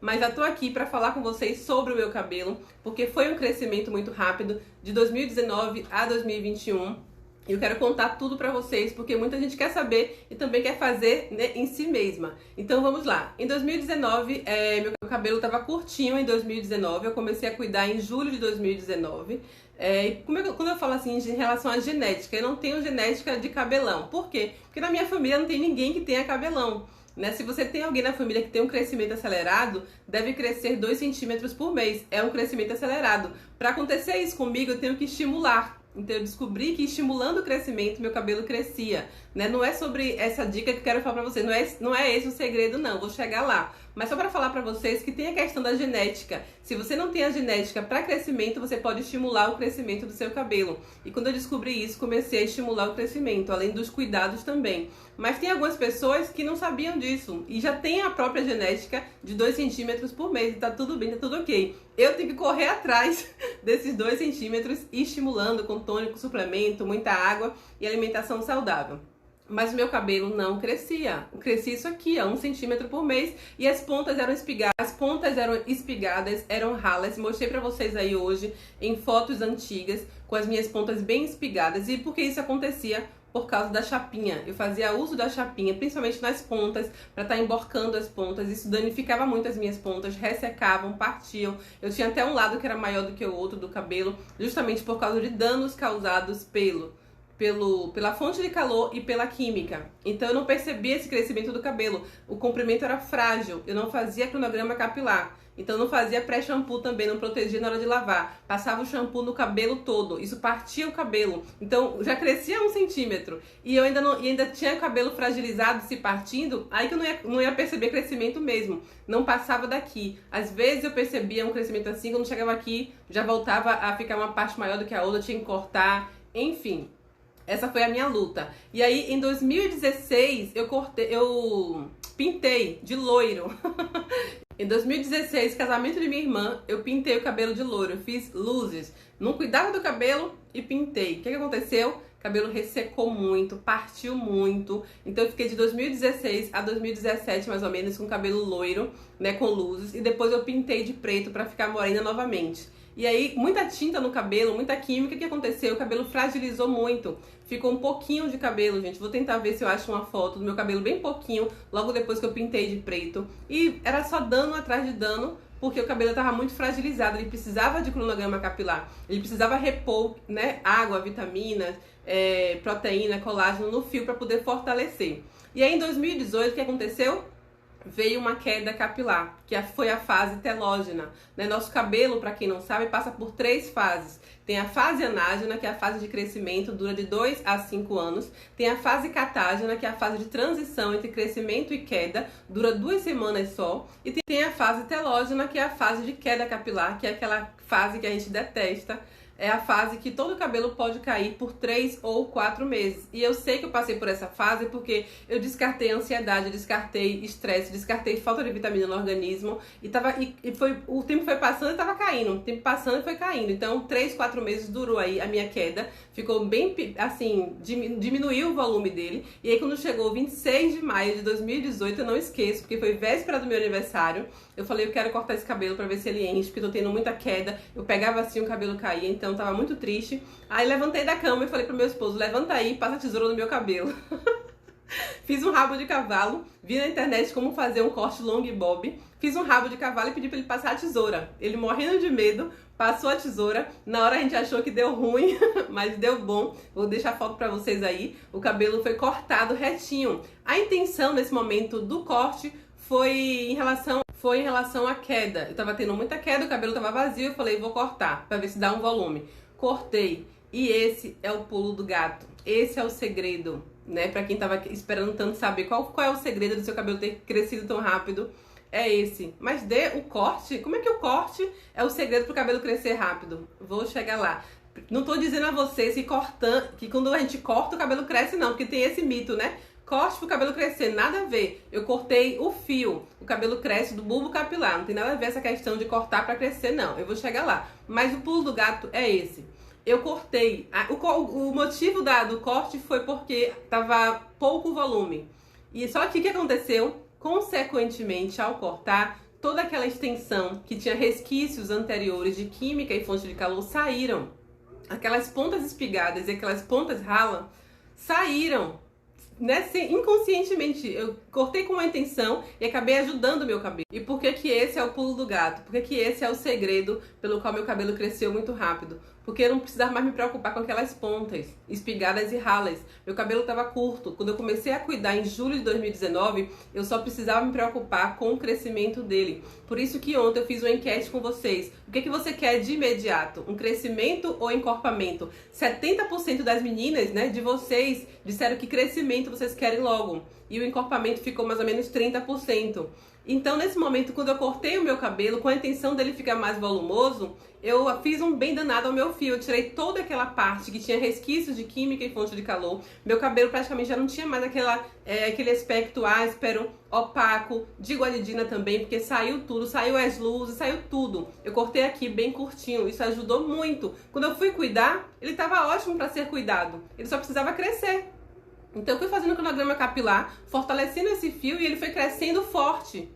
mas já tô aqui para falar com vocês sobre o meu cabelo, porque foi um crescimento muito rápido de 2019 a 2021. Eu quero contar tudo pra vocês, porque muita gente quer saber e também quer fazer, né, em si mesma. Então vamos lá. Em 2019, meu cabelo estava curtinho em 2019. Eu comecei a cuidar em julho de 2019. Quando eu falo assim em relação à genética, eu não tenho genética de cabelão. Por quê? Porque na minha família não tem ninguém que tenha cabelão. Né? Se você tem alguém na família que tem um crescimento acelerado, deve crescer 2 centímetros por mês. É um crescimento acelerado. Para acontecer isso comigo, eu tenho que estimular. Então eu descobri que estimulando o crescimento, meu cabelo crescia, né? Não é sobre essa dica que eu quero falar pra vocês, não é esse o segredo não, vou chegar lá. Mas só pra falar pra vocês que tem a questão da genética. Se você não tem a genética pra crescimento, você pode estimular o crescimento do seu cabelo. E quando eu descobri isso, comecei a estimular o crescimento, além dos cuidados também. Mas tem algumas pessoas que não sabiam disso e já tem a própria genética de 2 centímetros por mês e tá tudo bem, tá tudo ok. Eu tenho que correr atrás desses 2 centímetros, estimulando com tônico, suplemento, muita água e alimentação saudável. Mas o meu cabelo não crescia. Crescia isso aqui, ó, 1 centímetro por mês. E as pontas eram espigadas, eram ralas. Mostrei pra vocês aí hoje em fotos antigas, com as minhas pontas bem espigadas. E por que isso acontecia? Por causa da chapinha. Eu fazia uso da chapinha, principalmente nas pontas, para estar emborcando as pontas. Isso danificava muito as minhas pontas, ressecavam, partiam. Eu tinha até um lado que era maior do que o outro do cabelo, justamente por causa de danos causados pela fonte de calor e pela química. Então eu não percebia esse crescimento do cabelo. O comprimento era frágil, eu não fazia cronograma capilar. Então eu não fazia pré-shampoo também, não protegia na hora de lavar. Passava o shampoo no cabelo todo, isso partia o cabelo. Então já crescia 1 centímetro. E eu ainda tinha o cabelo fragilizado, se partindo, aí que eu não ia perceber crescimento mesmo. Não passava daqui. Às vezes eu percebia um crescimento assim, quando chegava aqui, já voltava a ficar uma parte maior do que a outra, tinha que cortar, enfim. Essa foi a minha luta. E aí, em 2016, eu pintei de loiro. Em 2016, casamento de minha irmã, eu pintei o cabelo de loiro. Eu fiz luzes. Não cuidava do cabelo e pintei. O que aconteceu? O cabelo ressecou muito, partiu muito. Então eu fiquei de 2016 a 2017, mais ou menos, com cabelo loiro, né, com luzes. E depois eu pintei de preto pra ficar morena novamente. E aí, muita tinta no cabelo, muita química, o que aconteceu? O cabelo fragilizou muito. Ficou um pouquinho de cabelo, gente. Vou tentar ver se eu acho uma foto do meu cabelo bem pouquinho, logo depois que eu pintei de preto. E era só dano atrás de dano, porque o cabelo estava muito fragilizado. Ele precisava de cronograma capilar. Ele precisava repor, né, água, vitaminas, proteína, colágeno no fio para poder fortalecer. E aí, em 2018, o que aconteceu? Veio uma queda capilar, que foi a fase telógena. Né? Nosso cabelo, para quem não sabe, passa por 3 fases. Tem a fase anágena, que é a fase de crescimento, dura de 2 a 5 anos. Tem a fase catágena, que é a fase de transição entre crescimento e queda, dura 2 semanas só. E tem a fase telógena, que é a fase de queda capilar, que é aquela fase que a gente detesta. É a fase que todo o cabelo pode cair por 3 ou 4 meses. E eu sei que eu passei por essa fase porque eu descartei ansiedade, descartei estresse, descartei falta de vitamina no organismo. O tempo foi passando e tava caindo. O tempo passando e foi caindo. Então, 3, 4 meses durou aí a minha queda. Ficou bem, assim, diminuiu o volume dele. E aí, quando chegou 26 de maio de 2018, eu não esqueço, porque foi véspera do meu aniversário, eu falei, eu quero cortar esse cabelo pra ver se ele enche, porque eu tô tendo muita queda. Eu pegava assim, o cabelo caía, então tava muito triste. Aí levantei da cama e falei pro meu esposo, levanta aí e passa a tesoura no meu cabelo. Fiz um rabo de cavalo, vi na internet como fazer um corte long bob. Fiz um rabo de cavalo e pedi pra ele passar a tesoura. Ele morrendo de medo, passou a tesoura. Na hora a gente achou que deu ruim, mas deu bom. Vou deixar a foto pra vocês aí. O cabelo foi cortado retinho. A intenção nesse momento do corte foi em relação à queda. Eu tava tendo muita queda, o cabelo tava vazio, eu falei, vou cortar pra ver se dá um volume. Cortei. E esse é o pulo do gato. Esse é o segredo, né? Pra quem tava esperando tanto saber qual é o segredo do seu cabelo ter crescido tão rápido. É esse. Mas o corte, como é que o corte é o segredo pro cabelo crescer rápido? Vou chegar lá. Não tô dizendo a vocês que quando a gente corta o cabelo cresce não, porque tem esse mito, né? Corte pro cabelo crescer, nada a ver. Eu cortei o fio, o cabelo cresce do bulbo capilar. Não tem nada a ver essa questão de cortar pra crescer, não. Eu vou chegar lá. Mas o pulo do gato é esse. Eu cortei. O motivo do corte foi porque tava pouco volume. E só que o que aconteceu? Consequentemente, ao cortar, toda aquela extensão que tinha resquícios anteriores de química e fonte de calor saíram. Aquelas pontas espigadas e aquelas pontas ralas saíram, né? Inconscientemente. Eu cortei com uma intenção e acabei ajudando o meu cabelo. E por que que esse é o pulo do gato? Por que que esse é o segredo pelo qual meu cabelo cresceu muito rápido? Porque eu não precisava mais me preocupar com aquelas pontas espigadas e ralas. Meu cabelo estava curto. Quando eu comecei a cuidar em julho de 2019, eu só precisava me preocupar com o crescimento dele. Por isso que ontem eu fiz uma enquete com vocês. O que você quer de imediato? Um crescimento ou encorpamento? 70% das meninas, né, de vocês disseram que crescimento vocês querem logo. E o encorpamento ficou mais ou menos 30%. Então, nesse momento, quando eu cortei o meu cabelo, com a intenção dele ficar mais volumoso, eu fiz um bem danado ao meu fio. Eu tirei toda aquela parte que tinha resquícios de química e fonte de calor. Meu cabelo praticamente já não tinha mais aquele aspecto áspero, opaco, de guaridina também, porque saiu tudo, saiu as luzes, saiu tudo. Eu cortei aqui bem curtinho, isso ajudou muito. Quando eu fui cuidar, ele estava ótimo para ser cuidado. Ele só precisava crescer. Então eu fui fazendo cronograma capilar, fortalecendo esse fio e ele foi crescendo forte.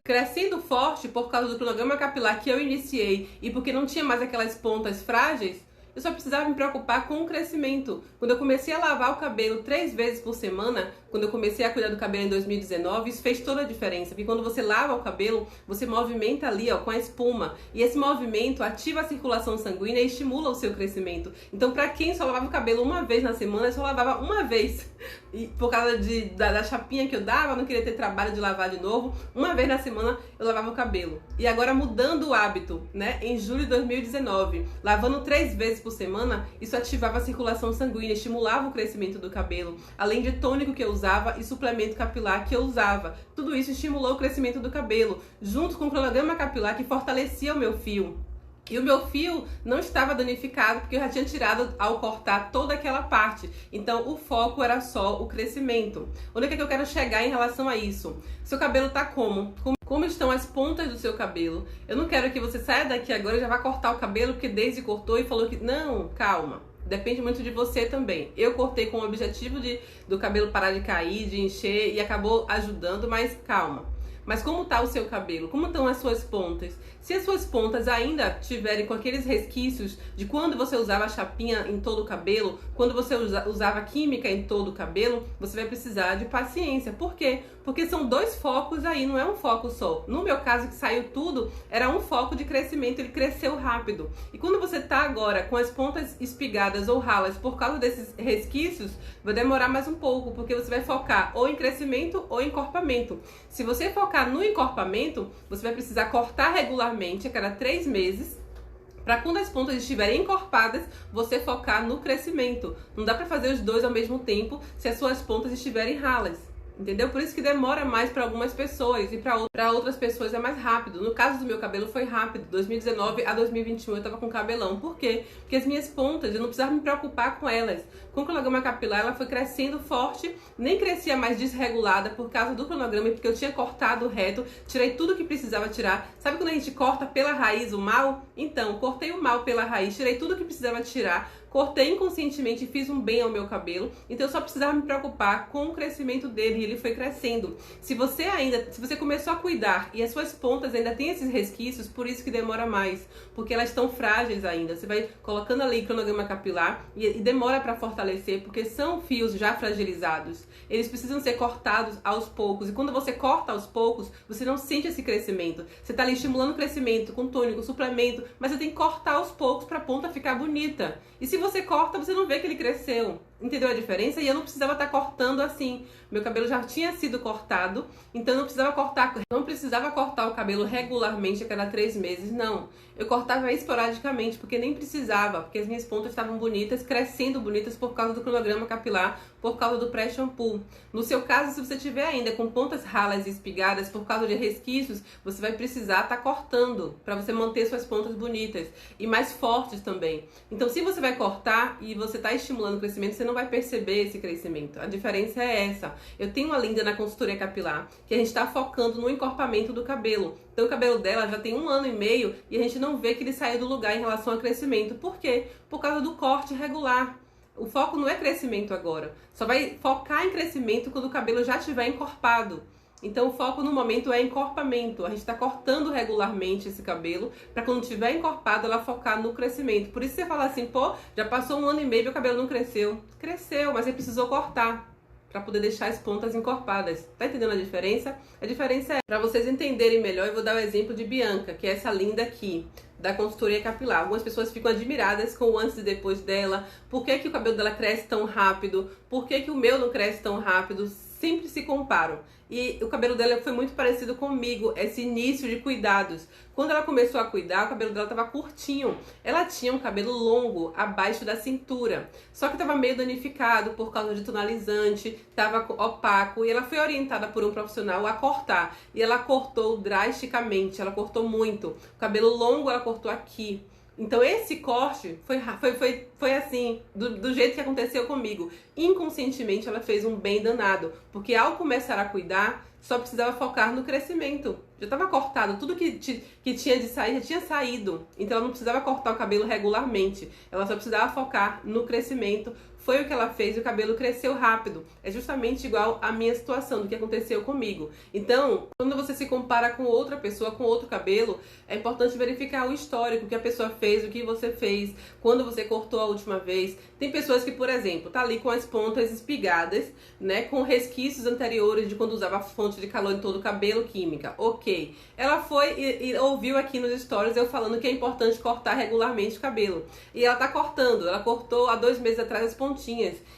Crescendo forte por causa do cronograma capilar que eu iniciei e porque não tinha mais aquelas pontas frágeis, eu só precisava me preocupar com o crescimento. Quando eu comecei a lavar o cabelo 3 vezes por semana, quando eu comecei a cuidar do cabelo em 2019, isso fez toda a diferença. Porque quando você lava o cabelo, você movimenta ali, ó, com a espuma. E esse movimento ativa a circulação sanguínea e estimula o seu crescimento. Então, pra quem só lavava o cabelo uma vez na semana, eu só lavava uma vez. E por causa da chapinha que eu dava, não queria ter trabalho de lavar de novo. Uma vez na semana eu lavava o cabelo. E agora mudando o hábito, né? Em julho de 2019, lavando 3 vezes por semana, isso ativava a circulação sanguínea, estimulava o crescimento do cabelo, além de tônico que eu usava e suplemento capilar que eu usava. Tudo isso estimulou o crescimento do cabelo, junto com o cronograma capilar que fortalecia o meu fio. E o meu fio não estava danificado porque eu já tinha tirado ao cortar toda aquela parte. Então o foco era só o crescimento. Onde é que eu quero chegar em relação a isso? Seu cabelo tá como? Como estão as pontas do seu cabelo? Eu não quero que você saia daqui agora e já vá cortar o cabelo porque Daisy cortou e falou que... Não, calma. Depende muito de você também. Eu cortei com o objetivo do cabelo parar de cair, de encher e acabou ajudando, mas calma. Mas como está o seu cabelo? Como estão as suas pontas? Se as suas pontas ainda tiverem com aqueles resquícios de quando você usava a chapinha em todo o cabelo, quando você usava química em todo o cabelo, você vai precisar de paciência. Por quê? Porque são 2 focos aí, não é um foco só. No meu caso, que saiu tudo, era um foco de crescimento, ele cresceu rápido. E quando você está agora com as pontas espigadas ou ralas por causa desses resquícios, vai demorar mais um pouco, porque você vai focar ou em crescimento ou em encorpamento. Se você focar no encorpamento, você vai precisar cortar regularmente a cada 3 meses, para quando as pontas estiverem encorpadas, você focar no crescimento. Não dá para fazer os 2 ao mesmo tempo se as suas pontas estiverem ralas. Entendeu? Por isso que demora mais para algumas pessoas e para outras pessoas é mais rápido. No caso do meu cabelo foi rápido. 2019 a 2021 eu tava com cabelão. Por quê? Porque as minhas pontas, eu não precisava me preocupar com elas. Com o cronograma capilar, ela foi crescendo forte, nem crescia mais desregulada por causa do cronograma, porque eu tinha cortado reto, tirei tudo que precisava tirar. Sabe quando a gente corta pela raiz o mal? Então, cortei o mal pela raiz, tirei tudo que precisava tirar. Cortei inconscientemente e fiz um bem ao meu cabelo, então eu só precisava me preocupar com o crescimento dele e ele foi crescendo. Se você começou a cuidar e as suas pontas ainda têm esses resquícios, por isso que demora mais, porque elas estão frágeis ainda. Você vai colocando ali cronograma capilar e demora para fortalecer, porque são fios já fragilizados. Eles precisam ser cortados aos poucos, e quando você corta aos poucos, você não sente esse crescimento. Você está ali estimulando o crescimento com tônico, suplemento, mas você tem que cortar aos poucos para a ponta ficar bonita. E se você corta, você não vê que ele cresceu. Entendeu a diferença? E eu não precisava estar cortando assim. Meu cabelo já tinha sido cortado, então eu não precisava cortar o cabelo regularmente a cada 3 meses, não. Eu cortava esporadicamente, porque nem precisava, porque as minhas pontas estavam bonitas, crescendo bonitas por causa do cronograma capilar, por causa do pré-shampoo. No seu caso, se você tiver ainda com pontas ralas e espigadas por causa de resquícios, você vai precisar estar cortando para você manter suas pontas bonitas e mais fortes também. Então, se você vai cortar e você está estimulando o crescimento, você não vai perceber esse crescimento. A diferença é essa. Eu tenho uma linda na consultoria capilar que a gente está focando no encorpamento do cabelo. Então o cabelo dela já tem 1 ano e meio e a gente não vê que ele saiu do lugar em relação ao crescimento. Por quê? Por causa do corte regular. O foco não é crescimento agora. Só vai focar em crescimento quando o cabelo já estiver encorpado. Então o foco no momento é encorpamento. A gente está cortando regularmente esse cabelo para quando estiver encorpado ela focar no crescimento. Por isso você fala assim, pô, já passou 1 ano e meio e o cabelo não cresceu. Cresceu, mas ele precisou cortar para poder deixar as pontas encorpadas. Tá entendendo a diferença? A diferença é, para vocês entenderem melhor, eu vou dar o exemplo de Bianca, que é essa linda aqui, da consultoria capilar. Algumas pessoas ficam admiradas com o antes e depois dela. Por que que o cabelo dela cresce tão rápido? Por que que o meu não cresce tão rápido? Sempre se comparam. E o cabelo dela foi muito parecido comigo, esse início de cuidados. Quando ela começou a cuidar, o cabelo dela estava curtinho. Ela tinha um cabelo longo, abaixo da cintura. Só que estava meio danificado por causa de tonalizante, estava opaco. E ela foi orientada por um profissional a cortar. E ela cortou drasticamente, ela cortou muito. O cabelo longo ela cortou aqui. Então esse corte foi assim, do jeito que aconteceu comigo. Inconscientemente ela fez um bem danado, porque ao começar a cuidar, só precisava focar no crescimento. Já estava cortado, tudo que tinha de sair já tinha saído. Então ela não precisava cortar o cabelo regularmente, ela só precisava focar no crescimento. Foi o que ela fez e o cabelo cresceu rápido. É justamente igual à minha situação, do que aconteceu comigo. Então, quando você se compara com outra pessoa, com outro cabelo, é importante verificar o histórico, o que a pessoa fez, o que você fez, quando você cortou a última vez. Tem pessoas que, por exemplo, tá ali com as pontas espigadas, né, com resquícios anteriores de quando usava fonte de calor em todo o cabelo, química. Ok. Ela foi e ouviu aqui nos stories eu falando que é importante cortar regularmente o cabelo. E ela tá cortando. Ela cortou há 2 meses atrás as pontinhas.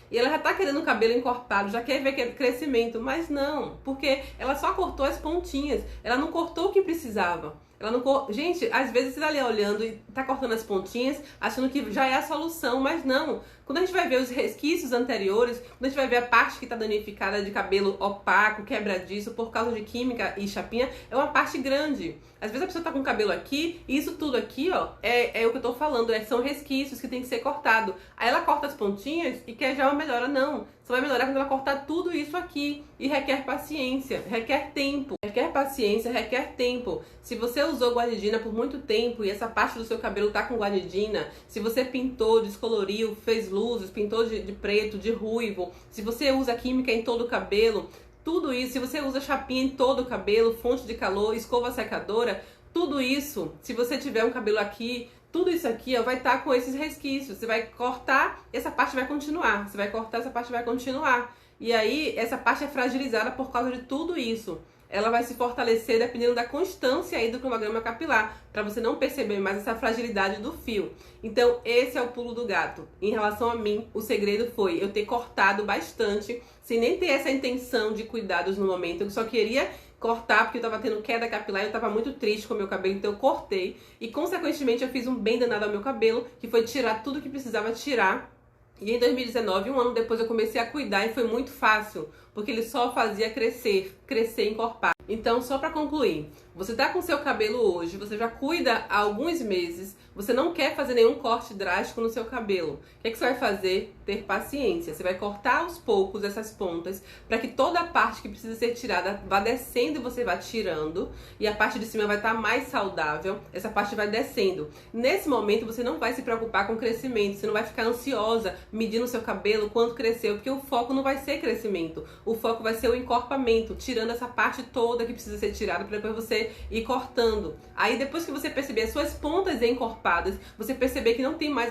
E ela já tá querendo o cabelo encorpado, já quer ver crescimento, mas não, porque ela só cortou as pontinhas, ela não cortou o que precisava. Ela não Gente, às vezes você tá ali olhando e tá cortando as pontinhas, achando que já é a solução, mas não. Quando a gente vai ver os resquícios anteriores, quando a gente vai ver a parte que tá danificada de cabelo opaco, quebradiço, por causa de química e chapinha, é uma parte grande. Às vezes a pessoa tá com o cabelo aqui, e isso tudo aqui, ó, é o que eu tô falando, são resquícios que tem que ser cortado. Aí ela corta as pontinhas e quer já uma melhora, não. Só vai melhorar quando ela cortar tudo isso aqui. E requer paciência, requer tempo. Requer paciência, requer tempo. Se você usou guanidina por muito tempo e essa parte do seu cabelo tá com guanidina, se você pintou, descoloriu, fez luzes, pintou de preto, de ruivo, se você usa química em todo o cabelo, tudo isso, se você usa chapinha em todo o cabelo, fonte de calor, escova secadora, tudo isso, se você tiver um cabelo aqui, tudo isso aqui ó, vai estar com esses resquícios. Você vai cortar, essa parte vai continuar. Você vai cortar, essa parte vai continuar. E aí, essa parte é fragilizada por causa de tudo isso. Ela vai se fortalecer dependendo da constância aí do cronograma capilar, para você não perceber mais essa fragilidade do fio. Então, esse é o pulo do gato. Em relação a mim, o segredo foi eu ter cortado bastante, sem nem ter essa intenção de cuidados no momento. Eu só queria cortar porque eu tava tendo queda capilar e eu tava muito triste com o meu cabelo, então eu cortei. E, consequentemente, eu fiz um bem danado ao meu cabelo, que foi tirar tudo que precisava tirar. E em 2019, 1 ano depois, eu comecei a cuidar e foi muito fácil, porque ele só fazia crescer e encorpar. Então, só pra concluir, você tá com seu cabelo hoje, você já cuida há alguns meses, você não quer fazer nenhum corte drástico no seu cabelo. O que você vai fazer? Ter paciência. Você vai cortar aos poucos essas pontas para que toda a parte que precisa ser tirada vá descendo e você vá tirando. E a parte de cima vai estar mais saudável. Essa parte vai descendo. Nesse momento você não vai se preocupar com o crescimento. Você não vai ficar ansiosa medindo o seu cabelo quanto cresceu, porque o foco não vai ser crescimento. O foco vai ser o encorpamento, tirando essa parte toda que precisa ser tirada para depois você ir cortando. Aí depois que você perceber as suas pontas encorpadas, você perceber que não tem mais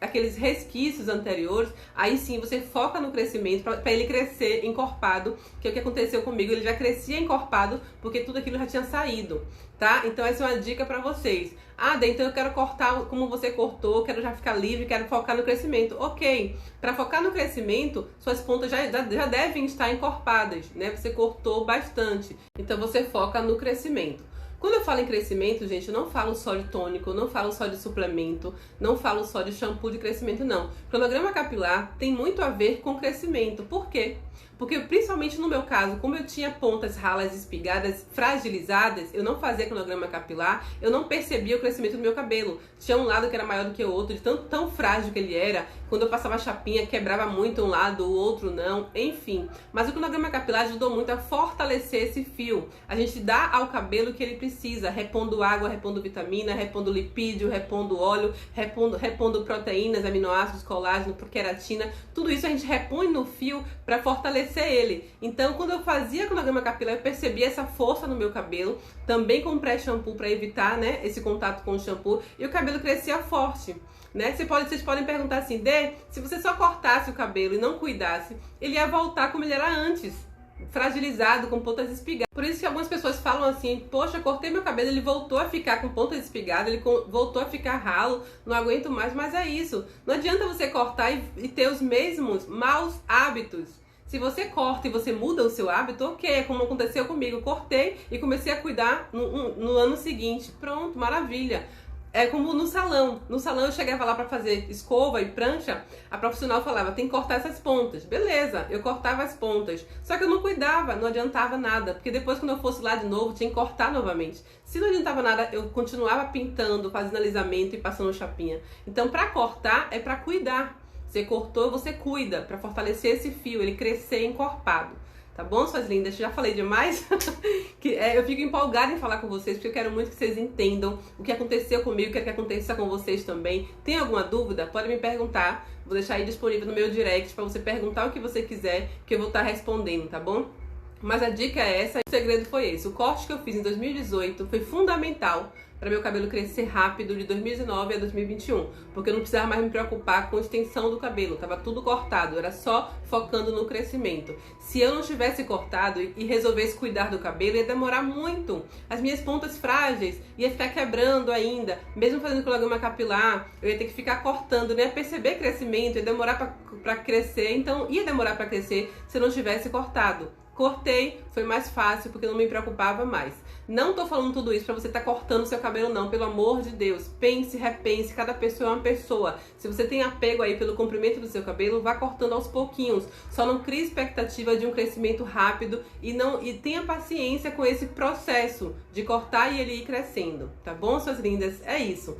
aqueles resquícios anteriores, aí sim você foca no crescimento para ele crescer encorpado, que é o que aconteceu comigo. Ele já crescia encorpado porque tudo aquilo já tinha saído, tá? Então essa é uma dica para vocês. Ah, Dê, então eu quero cortar como você cortou, quero já ficar livre, quero focar no crescimento. Ok, para focar no crescimento, suas pontas já devem estar encorpadas, né? Você cortou bastante, então você foca no crescimento. Quando eu falo em crescimento, gente, eu não falo só de tônico, eu não falo só de suplemento, não falo só de shampoo de crescimento, não. Cronograma capilar tem muito a ver com crescimento. Por quê? Porque, principalmente no meu caso, como eu tinha pontas ralas espigadas, fragilizadas, eu não fazia cronograma capilar, eu não percebia o crescimento do meu cabelo. Tinha um lado que era maior do que o outro, de tão frágil que ele era. Quando eu passava a chapinha, quebrava muito um lado, o outro não, enfim. Mas o cronograma capilar ajudou muito a fortalecer esse fio. A gente dá ao cabelo o que ele precisa. precisa, repondo água, repondo vitamina, repondo lipídio, repondo óleo, repondo proteínas, aminoácidos, colágeno, queratina, tudo isso a gente repõe no fio para fortalecer ele. Então, quando eu fazia cronograma capilar, eu percebia essa força no meu cabelo, também com pré-shampoo para evitar, né, esse contato com o shampoo, e o cabelo crescia forte. Né? Vocês podem perguntar assim, Dê, se você só cortasse o cabelo e não cuidasse, ele ia voltar como ele era antes, fragilizado, com pontas espigadas. Por isso que algumas pessoas falam assim, poxa, cortei meu cabelo, ele voltou a ficar com pontas espigadas, ele voltou a ficar ralo, não aguento mais, mas é isso. Não adianta você cortar e ter os mesmos maus hábitos. Se você corta e você muda o seu hábito, ok, é como aconteceu comigo, cortei e comecei a cuidar no ano seguinte. Pronto, maravilha. É como no salão. No salão eu chegava lá para fazer escova e prancha, a profissional falava, tem que cortar essas pontas. Beleza, eu cortava as pontas. Só que eu não cuidava, não adiantava nada. Porque depois quando eu fosse lá de novo, tinha que cortar novamente. Se não adiantava nada, eu continuava pintando, fazendo alisamento e passando chapinha. Então para cortar é para cuidar. Você cortou, você cuida, para fortalecer esse fio, ele crescer encorpado. Tá bom, suas lindas? Já falei demais? Eu fico empolgada em falar com vocês, porque eu quero muito que vocês entendam o que aconteceu comigo, quero que aconteça com vocês também. Tem alguma dúvida? Pode me perguntar. Vou deixar aí disponível no meu direct para você perguntar o que você quiser, que eu vou estar respondendo, tá bom? Mas a dica é essa, o segredo foi esse. O corte que eu fiz em 2018 foi fundamental para meu cabelo crescer rápido de 2019 a 2021, porque eu não precisava mais me preocupar com a extensão do cabelo, tava tudo cortado, era só focando no crescimento. Se eu não tivesse cortado e resolvesse cuidar do cabelo, ia demorar muito. As minhas pontas frágeis ia ficar quebrando ainda, mesmo fazendo cronograma capilar, eu ia ter que ficar cortando, não ia perceber crescimento, ia demorar para crescer, então ia demorar para crescer se eu não tivesse cortado. Cortei, foi mais fácil porque eu não me preocupava mais. Não tô falando tudo isso pra você estar cortando seu cabelo não, pelo amor de Deus. Pense, repense, cada pessoa é uma pessoa. Se você tem apego aí pelo comprimento do seu cabelo, vá cortando aos pouquinhos. Só não crie expectativa de um crescimento rápido e tenha paciência com esse processo de cortar e ele ir crescendo, tá bom, suas lindas? É isso.